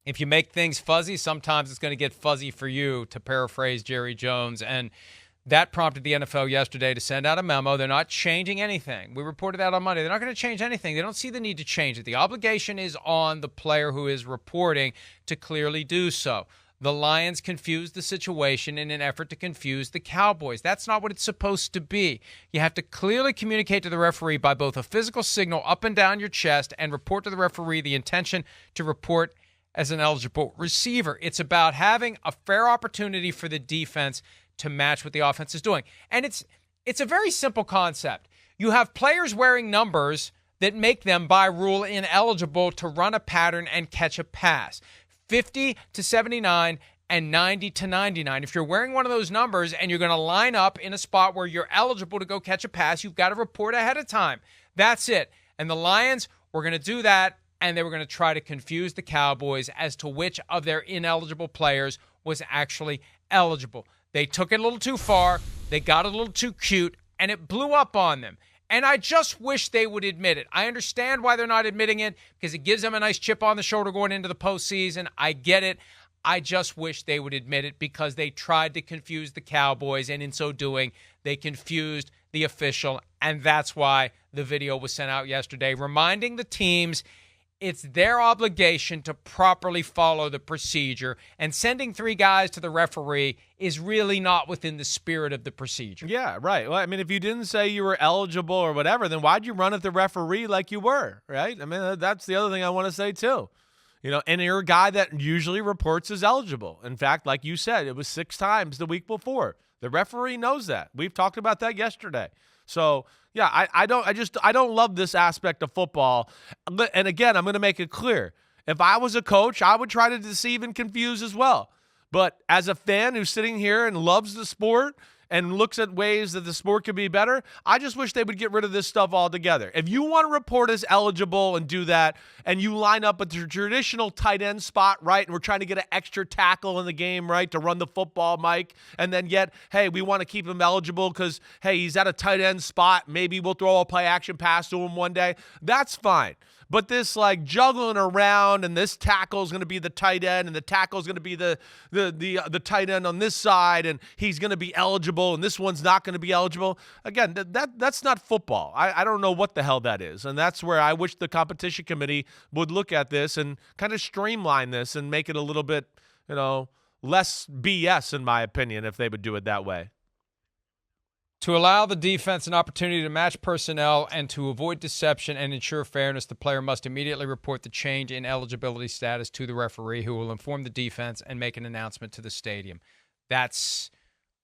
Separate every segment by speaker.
Speaker 1: If you make things fuzzy, sometimes it's going to get fuzzy for you, to paraphrase Jerry Jones. And that prompted the NFL yesterday to send out a memo. They're not changing anything. We reported that on Monday. They're not going to change anything. They don't see the need to change it. The obligation is on the player who is reporting to clearly do so. The Lions confused the situation in an effort to confuse the Cowboys. That's not what it's supposed to be. You have to clearly communicate to the referee by both a physical signal up and down your chest and report to the referee the intention to report as an eligible receiver. It's about having a fair opportunity for the defense to match what the offense is doing. And it's a very simple concept. You have players wearing numbers that make them, by rule, ineligible to run a pattern and catch a pass. 50 to 79 and 90 to 99. If you're wearing one of those numbers and you're going to line up in a spot where you're eligible to go catch a pass, you've got to report ahead of time. That's it. And the Lions were going to do that, and they were going to try to confuse the Cowboys as to which of their ineligible players was actually eligible. They took it a little too far, they got a little too cute, and it blew up on them. And I just wish they would admit it. I understand why they're not admitting it, because it gives them a nice chip on the shoulder going into the postseason. I get it. I just wish they would admit it, because they tried to confuse the Cowboys, and in so doing, they confused the official, and that's why the video was sent out yesterday, reminding the teams it's their obligation to properly follow the procedure, and sending 3 guys to the referee is really not within the spirit of the procedure.
Speaker 2: Yeah, right. Well, I mean, if you didn't say you were eligible or whatever, then why'd you run at the referee like you were, right? I mean, that's the other thing I want to say too. And you're a guy that usually reports as eligible. In fact, like you said, it was 6 times the week before. The referee knows that. We've talked about that yesterday. So, yeah, I don't love this aspect of football. And again, I'm going to make it clear. If I was a coach, I would try to deceive and confuse as well. But as a fan who's sitting here and loves the sport and looks at ways that the sport could be better, I just wish they would get rid of this stuff altogether. If you want to report as eligible and do that, and you line up at the traditional tight end spot, right, and we're trying to get an extra tackle in the game, right, to run the football, Mike, and then yet, hey, we want to keep him eligible because, hey, he's at a tight end spot, maybe we'll throw a play action pass to him one day, that's fine. But this like juggling around, and this tackle is going to be the tight end, and the tackle is going to be the tight end on this side, and he's going to be eligible, and this one's not going to be eligible. Again, that's not football. I don't know what the hell that is, and that's where I wish the competition committee would look at this and kind of streamline this and make it a little bit, less BS, in my opinion, if they would do it that way.
Speaker 1: To allow the defense an opportunity to match personnel and to avoid deception and ensure fairness, the player must immediately report the change in eligibility status to the referee, who will inform the defense and make an announcement to the stadium. That's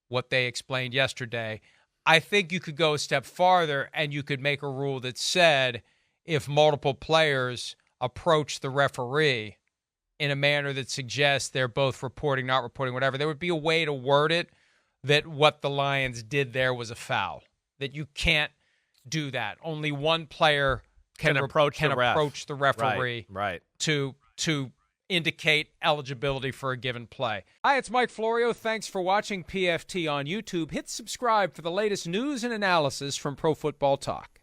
Speaker 1: what they explained yesterday. I think you could go a step farther, and you could make a rule that said if multiple players approach the referee in a manner that suggests they're both reporting, not reporting, whatever, there would be a way to word it that what the Lions did there was a foul, that you can't do that. Only one player can approach the referee
Speaker 2: right.
Speaker 1: to indicate eligibility for a given play. Hi, it's Mike Florio. Thanks for watching PFT on YouTube. Hit subscribe for the latest news and analysis from Pro Football Talk.